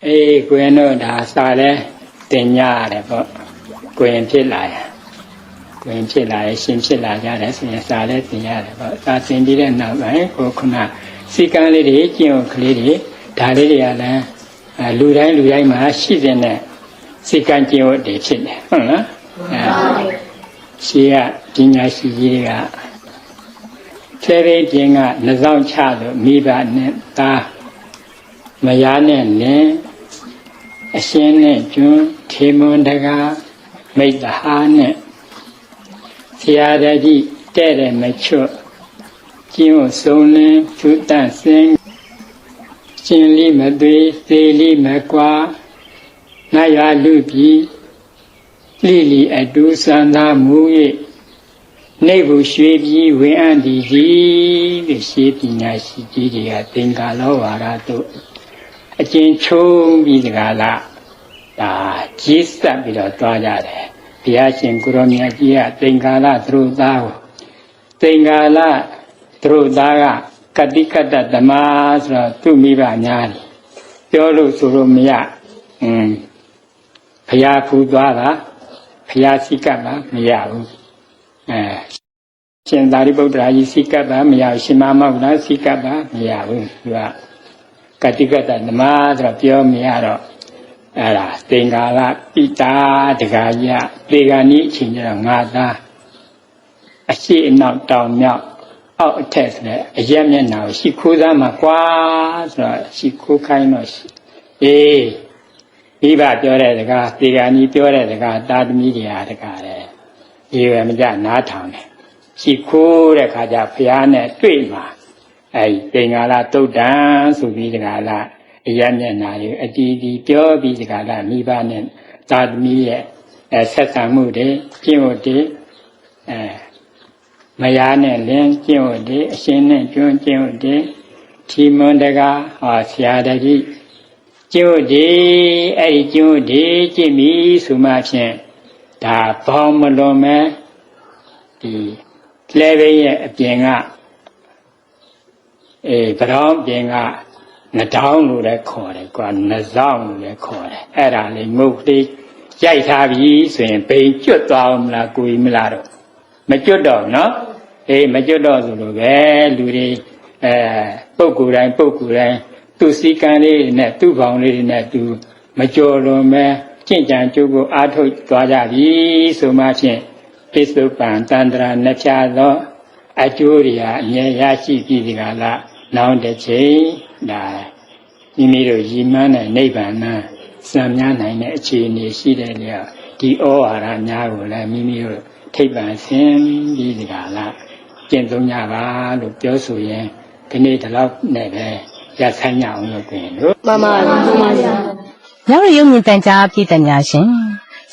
ကိုရင်တို့ဒါစာလဲတင်ကြရတယ်ပေါ့ကိုရင်ဖြစ်လာရကိုရင်ဖြစ်လာရရှင်ဖြစ်လာကြတယ်ဆိုရင်စာလဲတင်ရတယ်ပေါ့စာတင်ပြီးတဲ့နောက်ပိုင်းကိုခုနစီကံလေးတွေကျင့်ဝတ်ကလေးတွေဒါလေးတွေကလည်းလူတိုင်းမှာရှိတဲ့စီကံကျင့်ဝတ်တွေဖြစ်တယ်ဟုတ်လားရှိကပညာရှိကြီးတွေကသေရိပြင်ကနှစောင်းချလို့မိဘနဲ့သားမယားနဲ့နင်းအရှင်နဲ့ကျွန်းထေမွန်တကားမိတ္တဟာနဲ့ဆရာတကြီးတဲ့တယ်မချွတ်ကျင်းကိုစုံလင်းဖြူတန့်စင်ရှင်လိမသွေသေးလိမကွာနာရလူပြီလိလီအတူစံသာမူ၍နေဘူးရွှေပြည်ဝင်အံ့ဒီကြီးလို့ရှိပညာရှိကြီးတွေကသင်္ကာလောဝါဒတို့အကျဉ်းချုံးပြီးတကားလားဒါကြီးစပ်ပြီးတော့တွားကြတယ်ဘုရားရှင်ကိုရောမြတ်ကြီးကသင်္ကာလသူတို့သားကိုသင်္ကာလသူတို့သားကကတိကတ္တဓမ္မဆိုတော့သူ့မိဘများတယ်ပြောလို့ဆိုလို့မရဘုရားဖူးသွားတာဘုရားစိကတ်တာမရဘူးရှင်သာရိပုတ္တရာကြီးစိကတ်တာမရဘူးရှင်မမောက္ခလာစိကတ်တာမရဘူးသူကကတိကတ္တဓမ္မဆိုတော့ပြောမရတော့အဲ့ဒါသင်္ကာလပိတာတခါကြီးသေဂာနိအချိန်ကျတော့ငါသားအရှိအနောက်တောင်မြောက်အောက်အထက်ဆိုတဲ့အရက်မျက်နှာကိုရှိခိုးသားမှာကွာဆိုတော့ရှိခိုးခိုင်းတော့မိဘပြောတဲ့တကားသေဂာနိပြောတဲ့တကားတာသမီတွေဟာတကားတယ်ဒီဝေမကြနားထောင်တယ်ရှိခိုးတဲ့ခါကျဘုရားနဲ့တွေ့မှာအဲ့သင်္ကာလတုတ်တံဆိုပြီးတကားလားအရမျက်နာတွေအတီးတီပြောပြီးတကားလားမိဘနဲ့သာသမီရဲ့ဆက်ဆံမှုတွေကျင့်ဝတ်တွေမယားနဲ့လင်းကျင့်ဝတ်တွေအရှင်နဲ့ကျွန်းကျင့်ဝတ်တွေထီမွန်တကားဆရာတကြီးကျင့်ဝတ်တွေအဲ့ဒီကျင့်ဝတ်တွေကျင့်ပြီးဆိုမှဖြင့်ဒါဘောင်းမလွန်မဲ့ဒီလဲဘိရဲ့အပြင်ကဗရောင်းပြင်ကနှတောင်းလို့လည်းခေါ်တယ်ကွာနှစောင်းလို့လည်းခေါ်တယ်အဲ့ဒါလေးငုတ်လေးရိုက်ထားပြီဆိုရင်ဘိန်ကျွတ်သွားအောင်မလားကိုကြီးမလားတော့မကျွတ်တော့နော်မကျွတ်တော့ဆိုလို့ပဲလူတွေပုဂ္ဂိုလ်တိုင်းသူ့စည်းကမ်းလေးတွေနဲ့သူ့ဘောင်လေးတွေနဲ့သူမကြော်လွန်ပဲကျင့်ကြံကြိုးကိုအားထုတ်သွားကြပြီဆိုမှဖြင့်ပိစုပန်တန္တရာနှဖျားသောအကျိုးတွေဟာအမြဲရရှိပြီးဒီကလာနောင်တစ်ချိန်ဒါမိမိတို့ရည်မှန်းတဲ့နိဗ္ဗာန်စံများနိုင်တဲ့အခြေအနေရှိတဲ့လျောက်ဒီဩဝါဒများကိုလည်းမိမိတို့ထိပ်ပန်ဆင်းပြီးဒီကလာကျင့်သုံးကြပါလို့ပြောဆိုရင်ဒီနေ့ဒီလောက်နဲ့ပဲရဆိုင်ရအောင်လို့ပြင်လို့မှန်ပါဗျာညရရုံမြင့်တန်ကြားပြည်တညာရှင်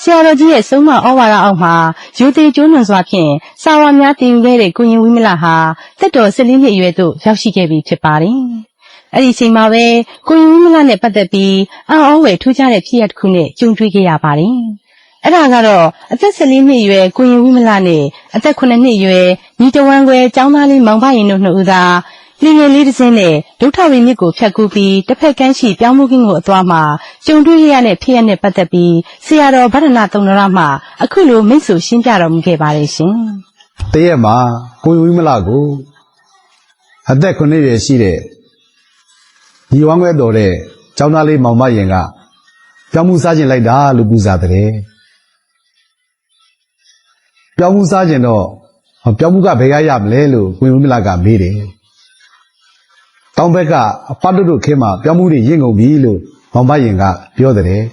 ဆရာတော်ကြီးရဲ့ဆုံးမဩဝါဒအောက်မှာယူသေးကျွန်းလွန်စွာဖြင့်စာဝါများတင်ယူခဲ့တဲ့ကိုရင်ဝိမလဟာတက်တော်14နှစ်အရွယ်သို့ရောက်ရှိခဲ့ပြီဖြစ်ပါတယ်။အဲ့ဒီအချိန်မှာပဲကိုရင်ဝိမလနဲ့ပတ်သက်ပြီးအံ့ဩဖွယ်ထူးခြားတဲ့ဖြစ်ရပ်တစ်ခုနဲ့ကြုံတွေ့ခဲ့ရပါတယ်။အဲ့ဒါကတော့အသက်14နှစ်အရွယ်ကိုရင်ဝိမလနဲ့အသက်9နှစ်အရွယ်ညီတဝမ်းခွဲကျောင်းသားလေးမောင်ဖရင်တို့နှစ်ဦးသာလင်းငယ်လေးတစ်စင်းနဲ့ဒုထဝီမြစ်ကိုဖြတ်ကူးပြီးတစ်ဖက်ကမ်းရှိပြောင်းမှုကင်းကိုအသွားမှာကျုံတွေ့ရတဲ့ဖြစ်ရပ်နဲ့ပတ်သက်ပြီးဆရာတော်ဗဒနာသုံးတော်မှာအခုလိုမိတ်ဆွေရှင်းပြတော်မူခဲ့ပါတယ်ရှင်။တရက်မှာကိုဝိမလကိုအသက်9နှစ်ရွယ်ရှိတဲ့ညီဝမ်းခွဲတော်တဲ့ကျောင်းသားလေးမောင်မရင်ကပြောင်းမှုစားခြင်းလိုက်တာလို့ပူဇာတဲ့။ပြောင်းမှုစားခြင်းတော့ပြောင်းမှုကဘယ်ရမလဲလို့ကိုဝိမလကမေးတယ်။တောင်ဘက်ကအဖတ်တို့ခင်းမှာပြောင်းမှုတွေရင့်ကုန်ပြီလို့မောင်မရင်ကပြောတယ်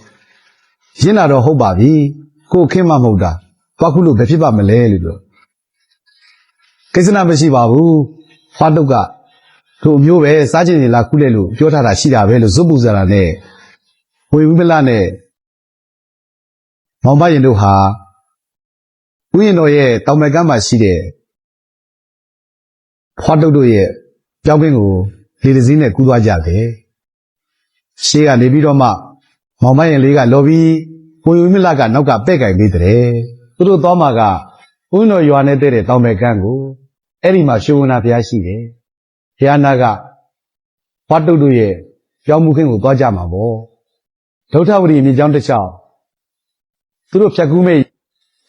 ။ရင့်လာတော့ဟုတ်ပါပြီ။ကိုခင်းမှမဟုတ်တာ။ဘာခုလို့ဘယ်ဖြစ်ပါမလဲလို့ပြော။ကိစ္စနာမရှိပါဘူး။ဖတ်တို့ကတို့မျိုးပဲစားခြင်းတွေလာခုလဲလို့ပြောထားတာရှိတာပဲလို့ဇွတ်ပူဇာတာနဲ့ဝေဝိမလနဲ့မောင်မရင်တို့ဟာဥယျာဉ်တော်ရဲ့တောင်ဘက်ကမ်းမှာရှိတဲ့ဖတ်တို့ရဲ့ပြောင်းကင်းကိုလေတစည်းနဲ့ကူးသွားကြတယ်။ရှေးကနေပြီးတော့မှမောင်မရင်လေးကလော်ပြီးကိုယူမလကနောက်ကပဲ့ကင်ပေးတယ်။သူတို့သွားမှာကဥယျာဉ်တော်ရွာနဲ့တဲ့တောင်ဘက်ကမ်းကိုအဲ့ဒီမှာရှင်ဝနာဘုရားရှိတယ်။ဘုရားနာကဖတ်တို့ရဲ့ပြောင်းမှုခင်းကိုသွားကြမှာပေါ့ ဒုဋ္ဌဝရီမြေကြောင်းတစ်လျှောက်သူတို့ဖြတ်ကူးမဲ့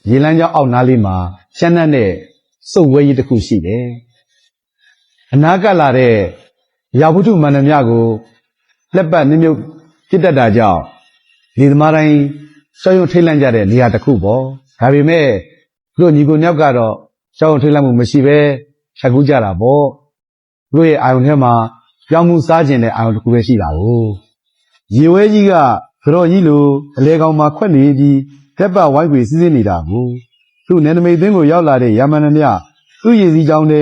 ရေလမ်းကြောင်းအောက်နားလေးမှာရှမ်းနှက်နဲ့စုပ်ဝဲကြီးတစ်ခုရှိတယ်အနာကပ်လာတဲ့ရာဝတ္ထုမန္တမြကိုလက်ပတ်နှိမ့်မြုပ်ပြစ်တတ်တာကြောင့်ဒီသမားတိုင်းရှောင်းရုံထိတ်လန့်ကြတဲ့နေရာတစ်ခုပေါ့ဒါပေမဲ့သူတို့ညီကိုညောက်ကတော့ရှောင်းရုံထိတ်လန့်မှုမရှိပဲဖြတ်ကူးကြတာပေါ့သူတို့ရဲ့အာယုံထဲမှာပြောင်းမှုစားခြင်းတဲ့အာယုံတစ်ခုပဲရှိတာကိုရေဝဲကြီးကကြော်ကြီးလိုအလဲကောင်မှာခွက်နေပြီးတက်ပတ်ဝိုင်းကွေစီးစင်းနေတာကိုသူ့နယ်နိမိတ်သင်းကိုရောက်လာတဲ့ရာမဏမြသူ့ရည်စည်းကြောင်းထဲ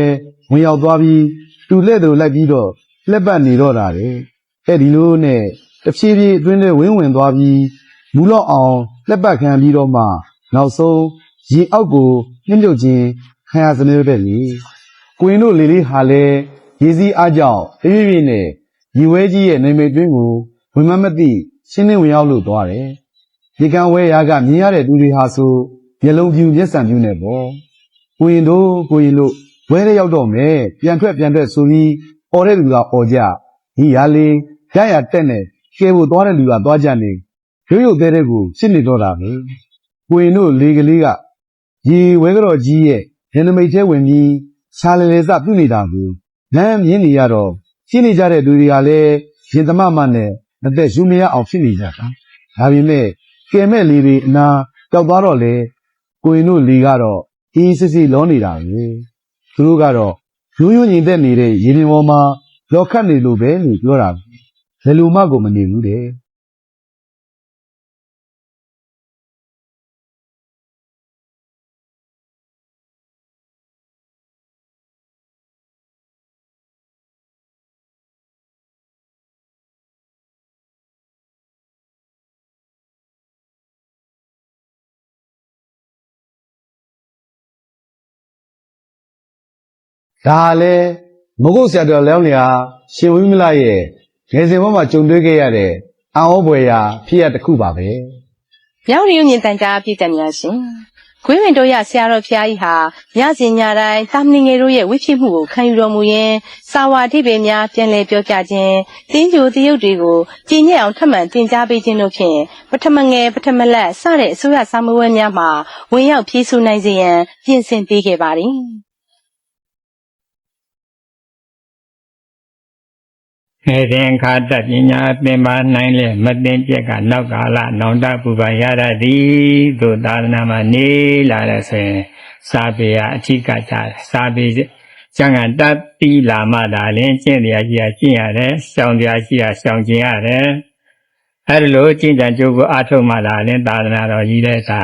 ဝင်ရောက်သွားပြီးတူလက်သူလိုက်ပြီးတော့လက်ပတ်နေတော့တာလေအဲ့ဒီလိုနဲ့တဖြည်းဖြည်းအတွင်းထဲဝင်သွားပြီးမူလောက်အောင်လက်ပတ်ခံပြီးတော့မှနောက်ဆုံးရေအောက်ကိုနှိမ့်မြုပ်ခြင်းခံရစနေပဲလေကိုရင်တို့လေးဟာလဲရည်စည်းအားကြောင့်ပြည့်ပြည့်နဲ့ရေဝဲကြီးရဲ့နေမိတ်တွင်းကိုဝင်မသိရှင်းလင်းဝင်ရောက်လို့သွားတယ်ဒီကံဝဲရာကမြင်ရတဲ့သူတွေဟာဆိုမျက်လုံးပြူမျက်စံပြူနဲ့ပေါ့ကိုရင်တို့ဝဲရရောက်တော့မယ်ပြန်ထွက်ဆိုပြီးអော်တဲ့လူကអော်ကြဒီရလေးရရတက်နဲ့ကဲဖို့သွားတဲ့လူကသွားကြနေရုပ်တဲ့ကိုရှင်းနေတော့တာပဲကိုရင်တို့လေကလေးကရေဝဲကြော်ကြီးရဲ့ရန်နမိတ်ထဲဝင်ပြီးရှားလေစပြုနေတာကိုလမ်းမြင်နေရတော့ရှင်းနေကြတဲ့သူတွေကလည်းရင်သမမနဲ့အသက်ယူမရအောင်ဖြစ်နေကြတာဒါပေမဲ့ကဲမဲ့လေးတွေအနာပျောက်သွားတော့လေကိုရင်တို့လေကတော့အေးစစ်စစ်လောနေတာပဲသူတို့ကတော့ရိုးရိုးညီသက်နေတဲ့ရေပြင်ပေါ်မှာလောခတ်နေလို့ပဲလို့ပြောတာဘယ်လိုမှကိုမနေဘူးတဲ့ဒါလည်းမကုတ်ဆရာတော်လောင်းနေဟာရှင်ဝိမလရဲ့ငယ်စဉ်ဘဝမှာကြုံတွေ့ခဲ့ရတဲ့အံ့ဩဖွယ်ရာဖြစ်ရတစ်ခုပါပဲ မြောက်ရီမြင့်တန်ကြားပြည်သက်များရှင်ခွေးဝင်တို့ရဆရာတော်ဖျားကြီးဟာညစဉ်ညတိုင်းတာမဏေငယ်တို့ရဲ့ဝိဖြစ်မှုကိုခံယူတော်မူရင်းစာဝါအဓိပ္ပာယ်များပြန်လည်ပြောပြခြင်းတင်းကြိုတရုပ်တွေကိုကြည်ညက်အောင်ထပ်မံသင်ကြားပေးခြင်းတို့ဖြင့်ပထမငယ်ပထမလက်စတဲ့အစိုးရစာမွေးများမှာဝင်ရောက်ဖြည့်ဆူနိုင်စေရန်ပြင်ဆင်ပေးခဲ့ပါသည်သင်္ခါတပညာသင်ပါနိုင်လေမသိပြက်ကနောက်ကာလနောင်တပူပါရတတ်သည်သို့သာသနာမှာနေလာတဲ့ဆိုရင်စာပေအထိကကြစာပေကျန်ကတတ်တိလာမှသာလင်ကျင့်တရားကြီးကျင့်ရတယ်ရှောင်တရားကြီးရှောင်ကျင်ရတယ်အဲ့လိုကျင့်ကြံကြိုးကိုအားထုတ်မှသာလင်သာသနာတော်ကြီးတဲ့စာ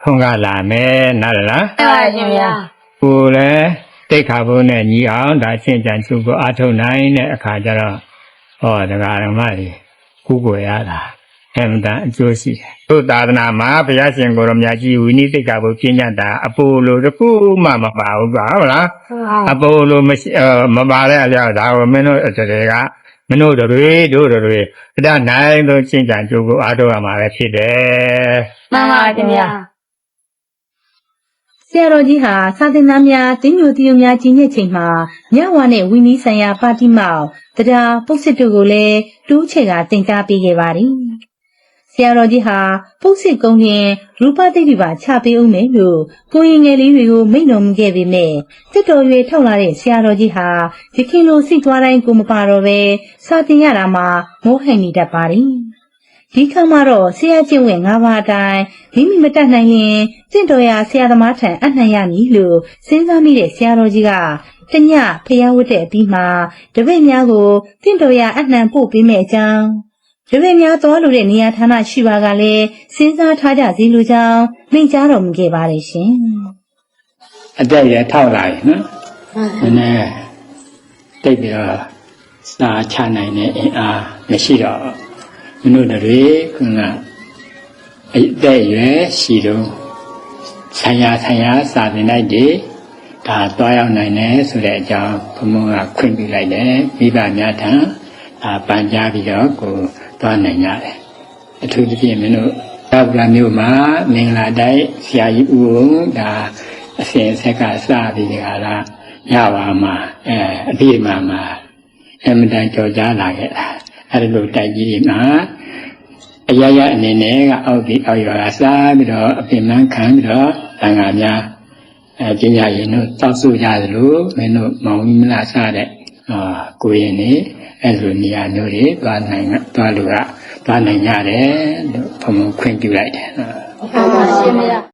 ဖွင့်ကားလာမယ်နားလားဟုတ်ပါရှင်ဗျာကိုယ်လည်းတိတ်ခါဖို့နဲ့ညီအောင်ဒါကျင့်ကြံကြိုးကိုအားထုတ်နိုင်တဲ့အခါကျတော့ဟောတရားဓမ္မတွေကုကွယ်ရတာအမှန်တန်အကျိုးရှိတယ်။တို့သာသနာမှာဘုရားရှင်ကိုယ်တော်မြတ်ကြီးဝိနည်းသိက္ခာပုဒ်ပြညတ်တာအပိုလိုတစ်ခုမှမပါဘူးကွာဟုတ်လား။အပိုလိုမပါတဲ့အကြောင်းဒါကိုမင်းတို့တွေကမင်းတို့တွေအတနိုင်သောရှင်းကြံကြိုးကိုအားထုတ်ရမှာပဲဖြစ်တယ်။မှန်ပါဗျာဆရာတော်ကြီးဟာစာသင်သားများတင်းညိုတရုံများကြီးညက်ချိန်မှာမြဝနဲ့ဝီနီးဆိုင်ရာပါတိမောက်တရားပုတ်စစ်တို့ကိုလည်းတူးချေကသင်ကြားပေးခဲ့ပါတယ်။ဆရာတော်ကြီးဟာပုတ်စစ်ကုန်းရင်ရူပသိတိပါချပေးဦးမယ်လို့ကိုရင်ငယ်လေးတွေကိုမိန့်တော်မူခဲ့ပေမဲ့စစ်တော်ရွေထောက်လာတဲ့ဆရာတော်ကြီးဟာရခင်လိုစိတ်သွားတိုင်းကိုမပါတော့ပဲစာသင်ရတာမှာမိုးဟန်နေတတ်ပါတယ်။ဒီခါမှာတော့ဆရာကျင့်ဝင်၅ပါးအတိုင်းမိမိမတတ်နိုင်ရင်ကျင့်တော်ရာဆရာသမားထံအနှံ့ရမည်လို့စဉ်းစားမိတဲ့ဆရာတော်ကြီးကတညဖျားဝတ်တဲ့အပြီးမှာတပည့်များကိုကျင့်တော်ရာအနှံ့ပို့ပေးမယ့်အကြောင်းတပည့်များသွားလို့တဲ့နေရာဌာနရှိပါကလည်းစဉ်းစားထားကြစီလိုကြောင်းမိန့်ကြားတော်မူခဲ့ပါတယ်ရှင်အတက်ရထောက်လာရင်နော်နည်းတိတ်ပြီးတော့စာချနိုင်တဲ့အင်အားမရှိတော့မင်းတို့တွေကကအသက်ရွယ်ရှိတော့ဆိုင်ရာစာသင်လိုက်တယ်ဒါတွားရောက်နိုင်တယ်ဆိုတဲ့အကြောင်းဘုံကခွင့်ပြုလိုက်တယ်မိဘများထံပန်ကြားပြီးတော့ကိုတွားနိုင်ရတယ်အထူးသဖြင့်မင်းတို့တောက်ကမြို့မှာမင်္ဂလာတိုက်ဆရာကြီးဦးအောင်ဒါအစဉ်ဆက်ကစပြီးဒီကလာရပါမှာအပြည့်မှာအမှန်တန်ကြော်ကြားလာခဲ့တာအဲ့လိုတိုက်ကြီးမှာအ ရရအနေနဲ့ကအောက်ဒီအောက်ရွာကစားပြီးတော့အပင်မခံပြီးတော့တန်ခါများပညာရည်တို့တောက်ဆုကြသလိုမင်းတို့မောင်မလာစားတဲ့ကိုရင်နေအဲ့လိုနေရာမျိုးတွေသွားနိုင်သွားလို့ကသွားနိုင်ရတယ်လို့ဘုံခွင့်ပြုလိုက်တယ် ဟုတ်ပါရှင်ဗျာ